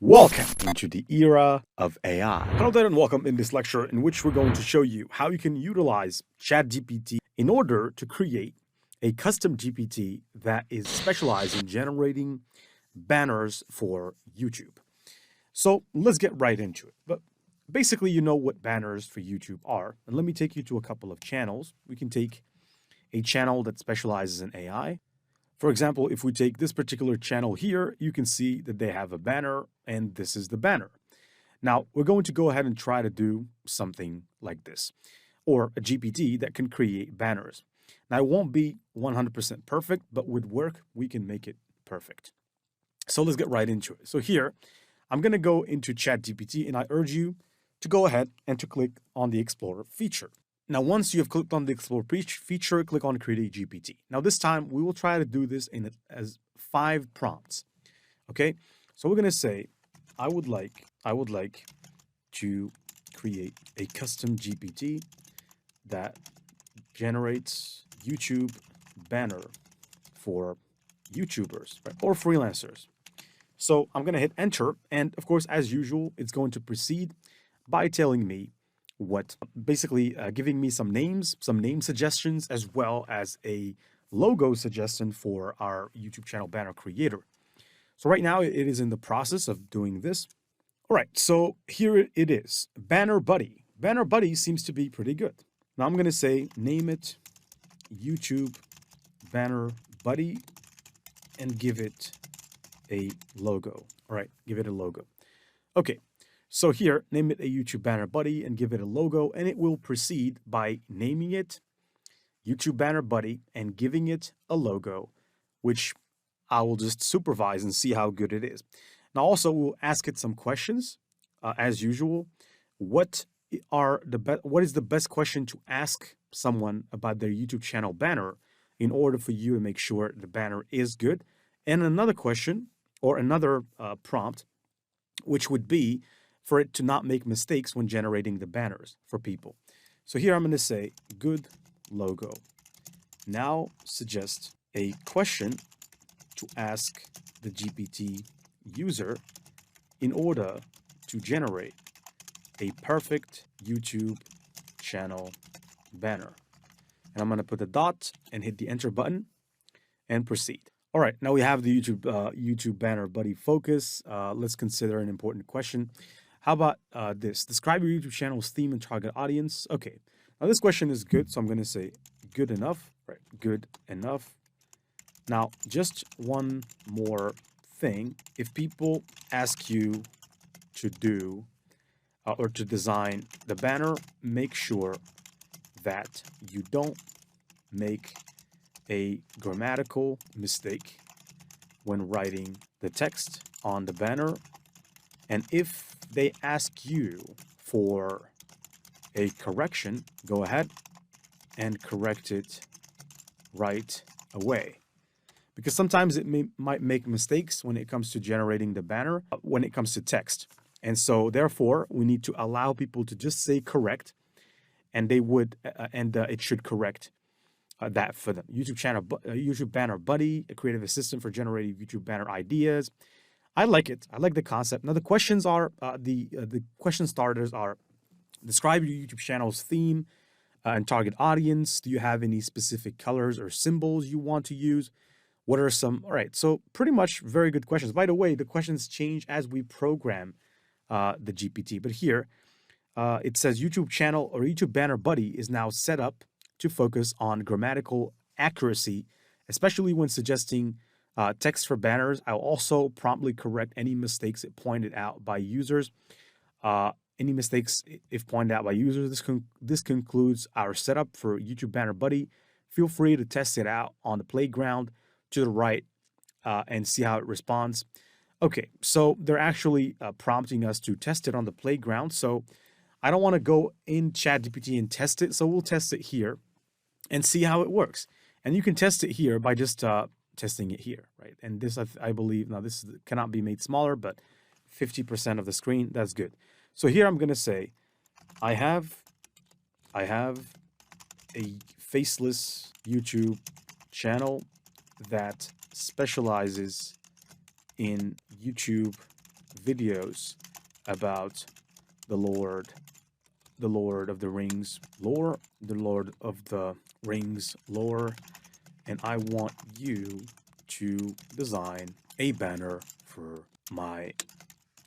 Welcome into the era of AI. Hello there and welcome in this lecture in which we're going to show you how you can utilize ChatGPT in order to create a custom GPT that is specialized in generating banners for YouTube. So let's get right into it. But basically, you know what banners for YouTube are. And let me take you to a couple of channels. We can take a channel that specializes in AI. For example, if we take this particular channel here, you can see that they have a banner and this is the banner. Now, we're going to go ahead and try to do something like this, or a GPT that can create banners. Now, it won't be 100% perfect, but with work, we can make it perfect. So let's get right into it. So here, I'm going to go into ChatGPT and I urge you to go ahead and to click on the Explorer feature. Now, once you have clicked on the Explore feature, click on Create a GPT. Now, this time we will try to do this as 5 prompts. Okay, so we're gonna say, I would like to create a custom GPT that generates YouTube banner for YouTubers, right, or freelancers. So I'm gonna hit enter, and of course, as usual, it's going to proceed by telling me what basically giving me some name suggestions, as well as a logo suggestion for our YouTube channel banner creator. So right now it is in the process of doing this. All right, so here it is, Banner Buddy. Banner Buddy seems to be pretty good. Now I'm going to say name it YouTube Banner Buddy and give it a logo. All right, give it a logo. Okay. So here, name it a YouTube Banner Buddy and give it a logo, and it will proceed by naming it YouTube Banner Buddy and giving it a logo, which I will just supervise and see how good it is. Now, also, we'll ask it some questions, as usual. What is the best question to ask someone about their YouTube channel banner in order for you to make sure the banner is good? And another question or another prompt, which would be for it to not make mistakes when generating the banners for people. So here I'm going to say good logo. Now suggest a question to ask the GPT user in order to generate a perfect YouTube channel banner. And I'm going to put a dot and hit the enter button and proceed. All right, now we have the YouTube Banner Buddy focus. Let's consider an important question. How about this? Describe your YouTube channel's theme and target audience. Okay, now this question is good, so I'm going to say good enough, right? Good enough. Now, just one more thing. If people ask you to do or to design the banner, make sure that you don't make a grammatical mistake when writing the text on the banner. And if they ask you for a correction, go ahead and correct it right away. Because sometimes it might make mistakes when it comes to generating the banner, when it comes to text. And so therefore, we need to allow people to just say correct, and they would, it should correct that for them. YouTube Banner Buddy, a creative assistant for generating YouTube banner ideas. I like it. I like the concept. Now the questions are the question starters are: describe your YouTube channel's theme and target audience. Do you have any specific colors or symbols you want to use? What are some? All right. So pretty much very good questions. By the way, the questions change as we program the GPT. But here it says YouTube channel or YouTube Banner Buddy is now set up to focus on grammatical accuracy, especially when suggesting text for banners. I'll also promptly correct any mistakes it pointed out by users. Any mistakes if pointed out by users. This concludes our setup for YouTube Banner Buddy. Feel free to test it out on the playground to the right and see how it responds. Okay, so they're actually prompting us to test it on the playground. So I don't want to go in ChatGPT and test it. So we'll test it here and see how it works. And you can test it here by just testing it here, right? And this, I believe, now this cannot be made smaller, but 50% of the screen, that's good. So here I'm going to say, I have a faceless YouTube channel that specializes in YouTube videos about the Lord of the Rings lore, the Lord of the Rings lore, and I want you to design a banner for my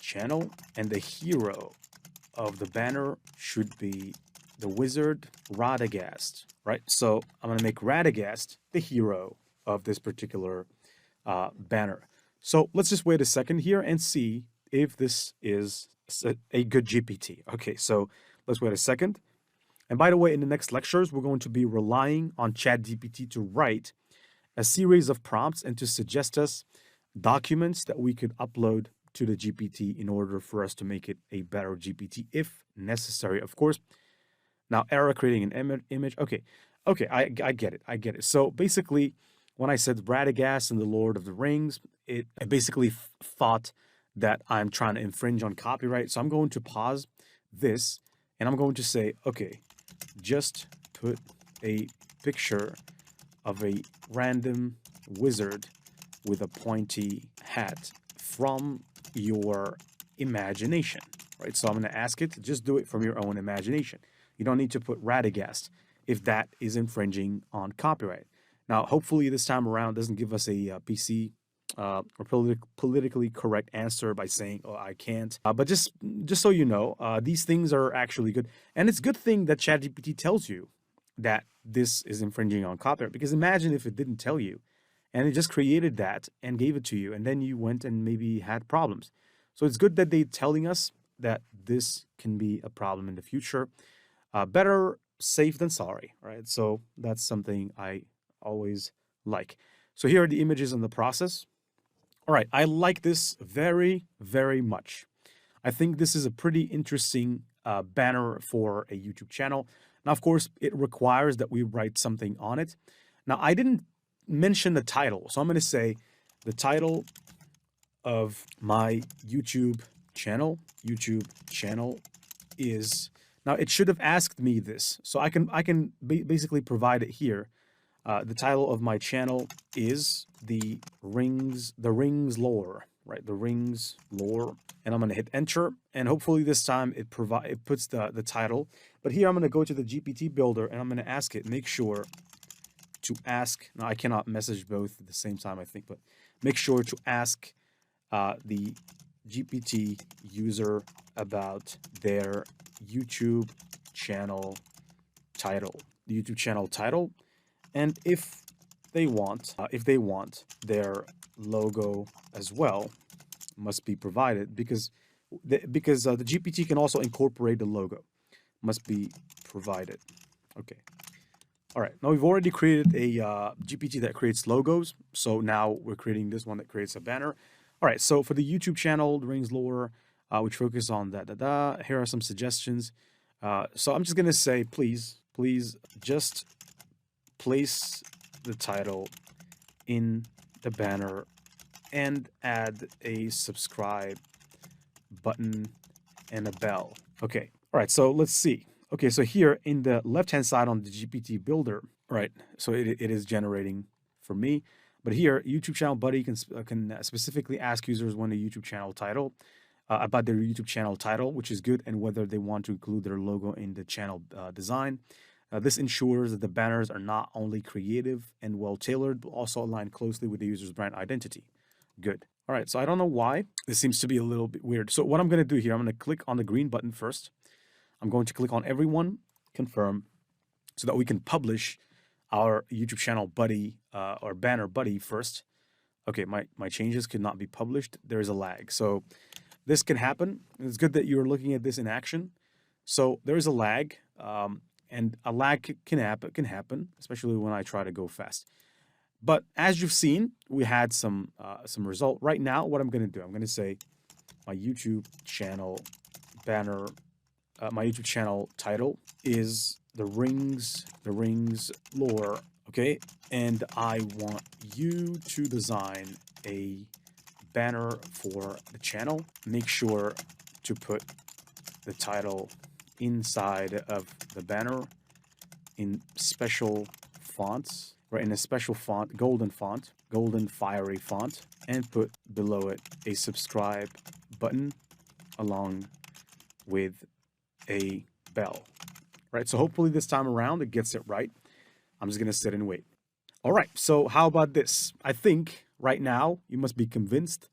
channel, and the hero of the banner should be the wizard Radagast, right? So I'm gonna make Radagast the hero of this particular banner. So let's just wait a second here and see if this is a good GPT. Okay, so let's wait a second. And by the way, in the next lectures, we're going to be relying on ChatGPT to write a series of prompts and to suggest us documents that we could upload to the GPT in order for us to make it a better GPT if necessary, of course. Now, error creating an image. Okay, I get it. I get it. So basically, when I said Radagast and the Lord of the Rings, it basically thought that I'm trying to infringe on copyright. So I'm going to pause this and I'm going to say, okay, just put a picture of a random wizard with a pointy hat from your imagination, right? So I'm going to ask it to just do it from your own imagination. You don't need to put Radagast if that is infringing on copyright. Now, hopefully this time around doesn't give us a PC or politically correct answer by saying, oh, I can't. But just so you know, these things are actually good. And it's a good thing that ChatGPT tells you that this is infringing on copyright, because imagine if it didn't tell you and it just created that and gave it to you, and then you went and maybe had problems. So it's good that they're telling us that this can be a problem in the future. Better safe than sorry, right? So that's something I always like. So here are the images in the process. All right, I like this very, very much. I think this is a pretty interesting banner for a YouTube channel. Now, of course, it requires that we write something on it. Now, I didn't mention the title, so I'm going to say the title of my YouTube channel is, now it should have asked me this, so I can basically provide it here. The title of my channel is the Rings lore, right? The Rings lore, and I'm going to hit enter, and hopefully this time it puts the title. But here I'm going to go to the GPT builder and I'm going to ask it, make sure to ask. Now I cannot message both at the same time, I think, but make sure to ask the GPT user about their YouTube channel title, the YouTube channel title, and if they want their logo as well, must be provided, because the GPT can also incorporate the logo, must be provided. Okay. All right, now we've already created a GPT that creates logos, so now we're creating this one that creates a banner. All right, so for the YouTube channel, the Rings lore, which focus on here are some suggestions. So I'm just gonna say, please just place the title in the banner and add a subscribe button and a bell. Okay, all right, so let's see. Okay, so here in the left-hand side on the GPT builder, right, so it is generating for me. But here, YouTube channel buddy can specifically ask users when a YouTube channel title, about their YouTube channel title, which is good, and whether they want to include their logo in the channel design. This ensures that the banners are not only creative and well-tailored, but also align closely with the user's brand identity. Good. All right, so I don't know why. This seems to be a little bit weird. So what I'm going to do here, I'm going to click on the green button first. I'm going to click on everyone, confirm, so that we can publish our YouTube channel buddy or banner buddy first. Okay, my changes could not be published. There is a lag. So this can happen. It's good that you're looking at this in action. So there is a lag, and a lag can happen, especially when I try to go fast. But as you've seen, we had some result. Right now, what I'm going to do, I'm going to say my YouTube channel banner, my YouTube channel title is the Rings lore, okay? And I want you to design a banner for the channel. Make sure to put the title inside of the banner in special fonts, right? In a special font, golden fiery font, and put below it a subscribe button along with a bell, right? So hopefully this time around it gets it right. I'm just going to sit and wait. All right, so how about this? I think right now you must be convinced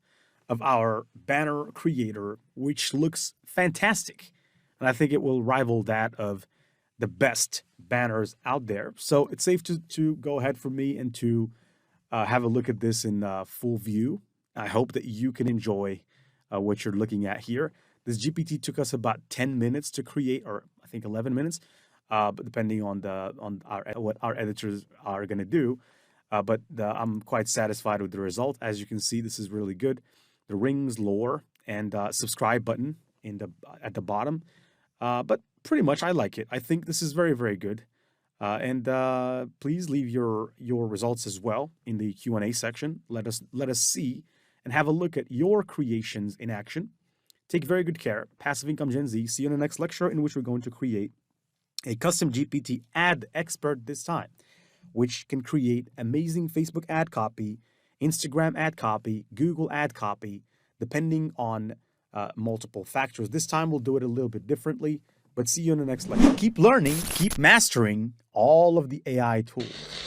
of our banner creator, which looks fantastic. And I think it will rival that of the best banners out there. So it's safe to go ahead for me and to have a look at this in full view. I hope that you can enjoy what you're looking at here. This GPT took us about 10 minutes to create, or I think 11 minutes, but depending on what our editors are going to do. I'm quite satisfied with the result. As you can see, this is really good. The rings, lore, and subscribe button at the bottom. But pretty much I like it. I think this is very, very good. Please leave your results as well in the Q&A section. Let us see and have a look at your creations in action. Take very good care. Passive Income Gen Z. See you in the next lecture, in which we're going to create a custom GPT ad expert this time, which can create amazing Facebook ad copy, Instagram ad copy, Google ad copy, depending on multiple factors. This time we'll do it a little bit differently, but see you in the next lecture. Keep learning, keep mastering all of the AI tools.